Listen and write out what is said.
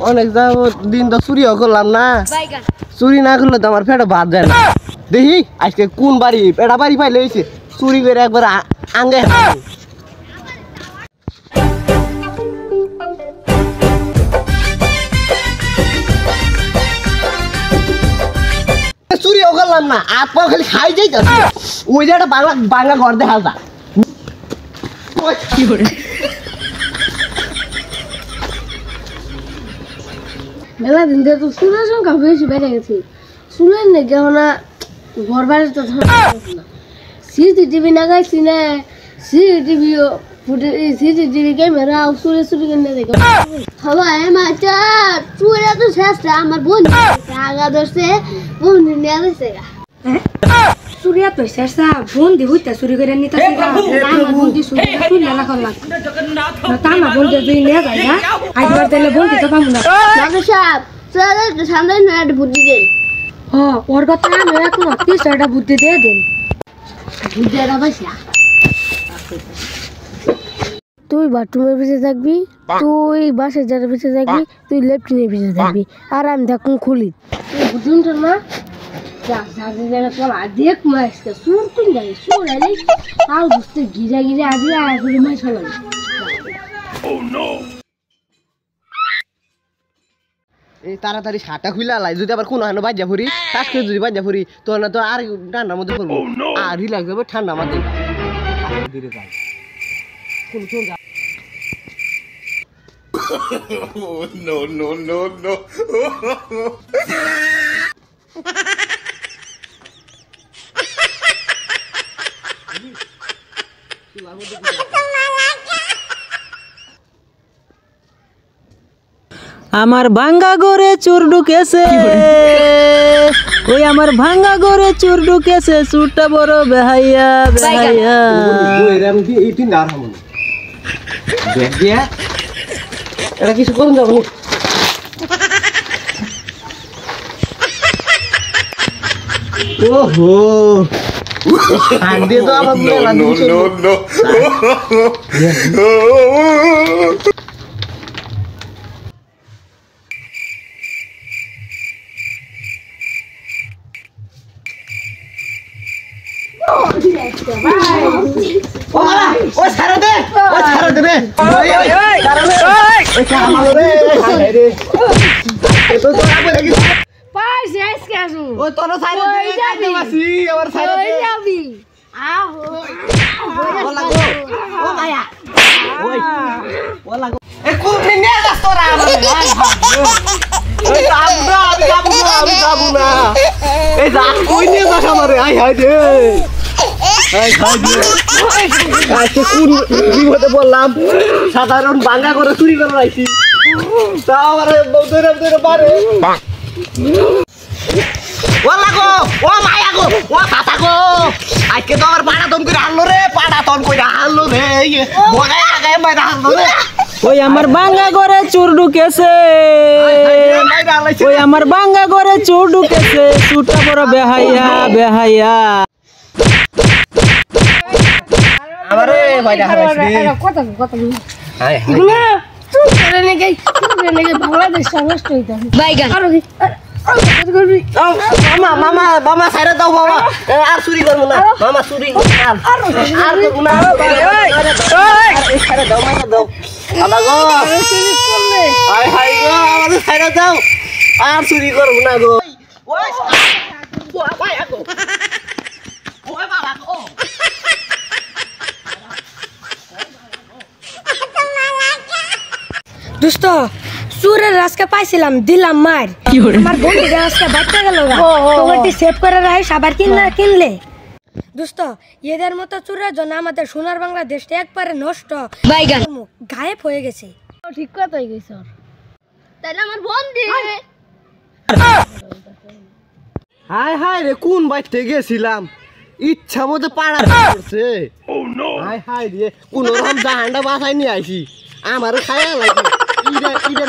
অনেক দিন তো চুরিও করলাম না, চুরি না করলে তো আমার পেটে ভাত যায় না। দেখি আজকে কোন বাড়ি এটা বাড়ি পাইলে হয়েছে চুরি করে একবার আঙ্গে চুরিও করলাম না, হাত পা খালি খাই যাই ওই যে একটা বাংলা বাংলা ঘর দেখা যা মেলা দিন ধরে তো চুলের সংখ্যা বেশি বেড়ে গেছে। চুলের নেই কেন ঘর বাড়ি তো সিসিটিভি লাগাইছি না, সিসিটিভি ক্যামেরা চুরে চুরি কিনে দেখো সবাই মাচা চুরে তো শেষ আমার বোন আগা ধরছে বোন নিয়ে গেছে চুরিয়া তো শেষ বোন দি হইতা চুরি করে নিতে আমার বোন দি চুরি তুললে না করলাম তা আমার বোন দি নিয়ে যায় না আজবার তাহলে বোন দিতে পাবো না সাহেব চলে সামনে একটা বুদ্ধি দেন। ওর কথা আমি এখন একটা বুদ্ধি দিয়ে দিন। বুদ্ধি এটা বসা তুই বাথরুমের পিছিয়ে থাকবি, তুই বাসের যারা পিছিয়ে থাকবি, তুই লেফটিনের পিছিয়ে থাকবি আর আমি থাকুন খুলি বুঝুনটা না দেখ মাসকে সুর তুই যাই সুর আলি আর বুঝতে গিরা গিরে আবি আর মাছ হলাম এই তাড়াতাড়ি শাটা খুলে লাই যদি আবার কোনো হানো বাজ্যা ফুরি কাজ করে যদি বাজ্যা ফুরি তো না তো আর ঠান্ডার মধ্যে করবো আর রিল্যাক্স যাবে ঠান্ডা মাঝে ধীরে যাই No, no, no, no. আমার ভাঙ্গা ঘরে চোর ঢুকেছে, ওই আমার ভাঙ্গা ঘরে চোর ঢুকেছে, চোরটা বড় বেহাইয়া বেহাইয়া। এটা কিছু করুন যাবো ওহো তো আমার বললাম সাধারণ ভাঙ্গা করে চুরি করে রাখছি তা আমার পারে ও লাগো ও মায়া গো ও সাতা গো আজকে তো আমার পাড়া তন করে আনলো রে পাড়া তন করে আনলো রে বগায় লাগায় মাইরা আনলো রে ওই আমার ভাঙ্গা ঘরে চোর ঢুকেছে, ওই আমার ভাঙ্গা ঘরে চোর ঢুকেছে, চোরটা বড় বেহাইয়া বেহাইয়া। আমারে ভাইরা হারাইছি কথা তুই করে নেগে বাংলাদেশ নষ্ট হইতা বাইগান মামা মামা মামা সাইরা দাও বাবা আর চুরি করবো না মামা চুরি আর করবো না সাইরা দাও মামা দাও আলা গো আয় হাই গো আমাদের সাইরা দাও আর চুরি করবো না গো ওই বাবা গো ওই বাবা গো দোস্ত চুরের রাজকে পাইছিলাম দিলাম মার আমার বন্ধুদের আজকে বাচ্চা গেল তোকে সেভ করে রাখিস আবার কিনলে দোস্ত এদের মতো চুরের জন্য আমাদের সোনার বাংলাদেশটা একবারে নষ্ট গায়েব হয়ে গেছে। ঠিক কথাই কইছ তাইলে আমার বন্ধু হাই হাই রে কোন বাইতে গেছিলাম ইচ্ছা মতো পাড়া করছে হাই হাই রে কোন রকম জাহান্ডা বাসায় নিয়ে আইছি আমারও খায়া লাগে ইডা ইডা